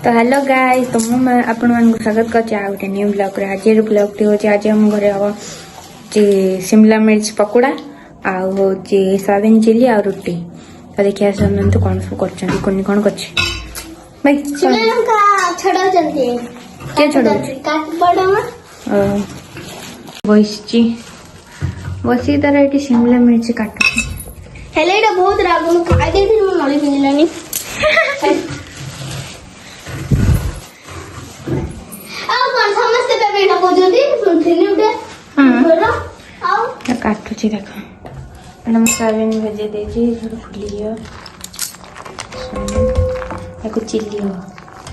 तो hello guys, तो मैं आपण स्वागत कर न्यू ब्लॉग रे। आज ब्लॉग टी होचे आज हम घरे हम जे शिमला मिर्च पकोड़ा आउ जे सोयाबीन चिली आ रोटी। तो देखिए सब तो कौन सब करछन कोनी कोन करछ भाई शिमला लंका छड़ा चलते के छड़ा काट बड़ा बसची बसी तार एटी शिमला मिर्च काट हेले एटा बहुत राग मु खाइ देथि मु नली पिलानी आ कोन समस्त पे बेटा बोजोदी सुनथिनी उठे बोलो आओ काटू छी देखो हम सोयाबीन भजे देजी थोड़ा फुली गयो एको चिल्ली हो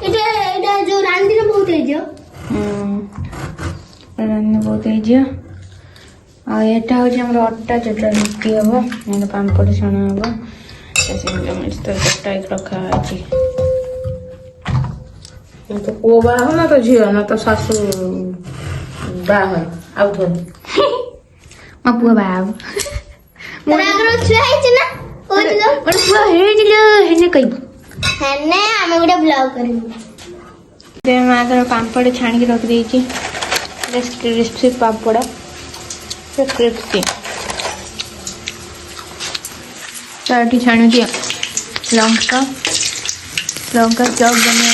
एटा जो रांदी ने बहुत है जो रांदी बहुत है जो आ एटा हो जे हमर अट्टा चटा रुटी हबो ने पांपड़ छाना हबो ऐसे मिर्च तो चटा एक रखा अछि तो को बा हो ना तो झियो ना तो सासू बा हो आउ थो मपुआ बाब रागरो छुआइ छ ना ओइ जो पुआ हेजिलो हेने कई हने आमे गुडा ब्लॉग करबो दे मागर पांपड़ छान के रख देई छी क्रिस्पी पापड़ क्रिस्पी चाटी छान दिया लंका लंका चॉप बने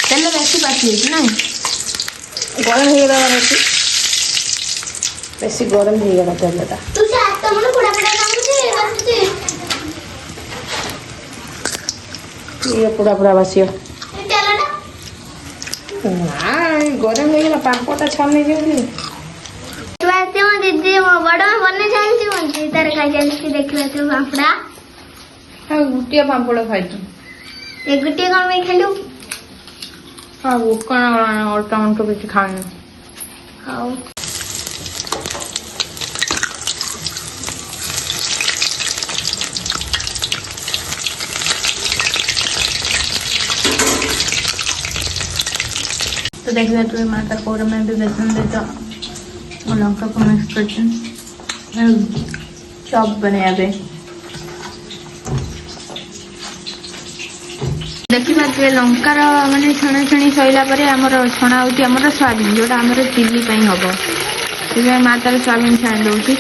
तेल बेसी बाकी है ना गरम हो गला रहती बेसी गरम हो गला तेलटा तू से आता मन पुड़ा पुड़ा काम छे बसते ये पूरा पूरा बसियो तेलटा ना गरम हो गला पांपटा छान नहीं जेबली तू आते मो दीदी मो बड़ बने जान छी मन तार का जान की देखले तू पापड़ा हां गुटिया पापड़ खाइ तू एक गुटिया कोन में खेलू हां वो कना और टमाटो भी खाने हां तो देख ले तू माता कोर में भी बेसन दे तो लंका को मिक्स करते चॉप बने आबे देखिबा जे लंकार माने छणा छणी सइला परे हमर छणा होती हमर सोयाबीन जोटा हमर चिल्ली पई हबो जे माता सोयाबीन छान दोती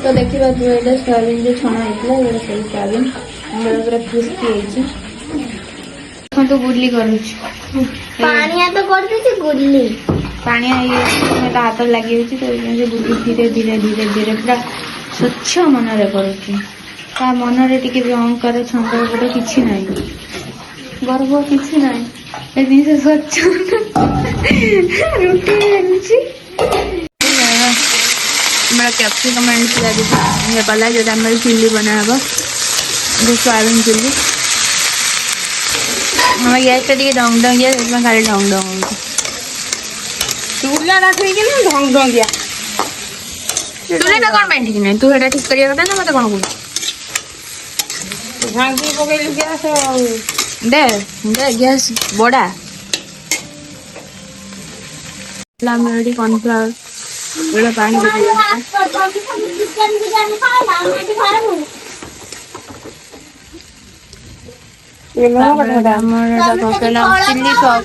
तो देखिबा जे एटा सोयाबीन जे छणा आइतला एटा सही सोयाबीन हमर पूरा क्रिस्पी हेची तो गुडली करू पानी आ तो करते छी गुडली पानी ये मेरा हाथ लगी हुई तो ये गुडली धीरे धीरे धीरे धीरे पूरा स्वच्छ मन रे करूची ता मन रे टिके भी अहंकार छंकर बड़ किछि नाही गर्व किछि नाही ए दिन से स्वच्छ रोटी हेछि हमरा कैप्सिकम एंड पिला दी ये वाला जो हमर चिल्ली बनाबो जो सोयाबीन चिल्ली हमें गैस पे दिए डोंग डोंग ये इसमें खाली डोंग डोंग चूल्हा रखी कि ना ढंग ढंग दिया चूल्हा पे कौन बैठ की नहीं तू हेडा ठीक करिया करता ना मते कोन को झांकी पकेल गैस दे दे गैस बड़ा लाम रेडी कॉर्नफ्लावर बड़ा पानी दे चिकन बिरयानी खाना मैं खा हूं ये लो बड़ा हमर पकेला चिल्ली सॉस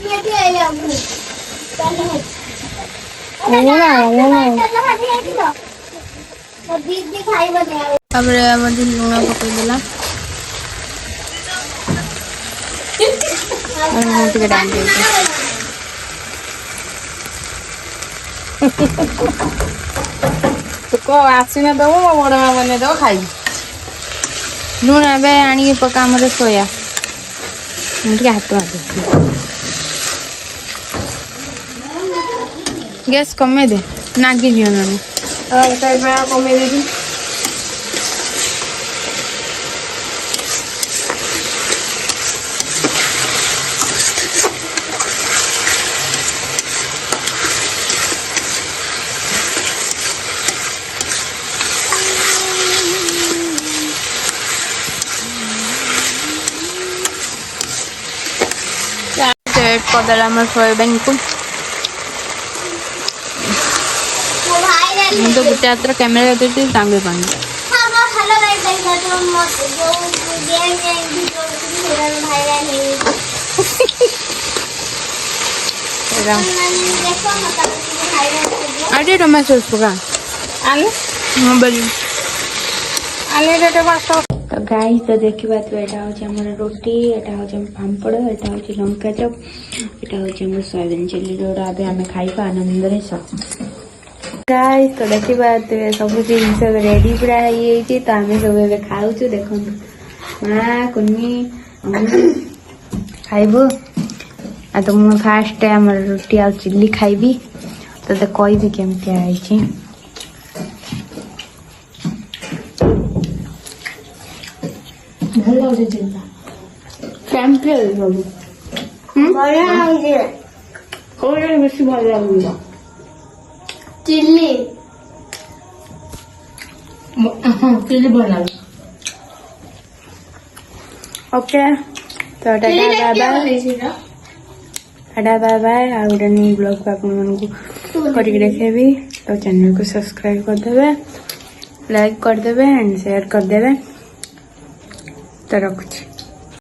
दीदी खाई बने हमरे हमर दिन लूना पके देला और मोटी के डाल दे तो को आसीना दो बड़ा बने दो खाई लून बे आनी पका हमरे सोया मुझे हाथ मार गैस कमे दे नागी दियो ना और कई बार को मेरे भी सेट कर देला हमर सोयाबीन को वो भाई तो गुटे हाथ कैमेरा देती टांगे पानी हेलो गाइस ଏଇଟା ତ ମତେ ଯୋଉ ଗେମ୍ ଭିଡ଼ିଓ ସେଟା ଭାଇରାଲ ହେଇଯାଇଛି। ଦେଖ ମତେ ଭାଇରାଲ ହେଇଯିବ। अरे टमाटो सॉस पका आले हाँ बोली आले रे टमाटो तो गाइस तो देखिबा तो एटा होचे हमर रोटी एटा होचे पापड़ एटा होचे लंका चप एटा होचे हमर सोयाबीन चिल्ली रोड़ा अबे हमें खाइबा आनंद रे सब गाइस तो देखिबा तो सब जिनिस रेडी पूरा है जे तो हमें सब एबे खाउछु देखो मां कुन्नी खाइबो आ तो मु फास्ट हमर रोटी आ चिल्ली खाइबी तो कोई भी केमती आई छी ଭଲ ଲାଗୁଛି ଚିନ୍ତା କେମତି ସବୁ ବଢିଆ ଲାଗୁଛି କୋଉଟା ବେଶୀ ଭଲ ଲାଗୁଛି ଚିଲ୍ଲି ଚିଲି ଭଲ ଲାଗୁଛି ओके तो टाटा बाय बाय आ गोटे न्यू ब्लॉग को आपण मानकु करके देखेबी तो चैनल को सब्सक्राइब कर देबे लाइक कर देबे एंड शेयर कर देबे तो रखुछी।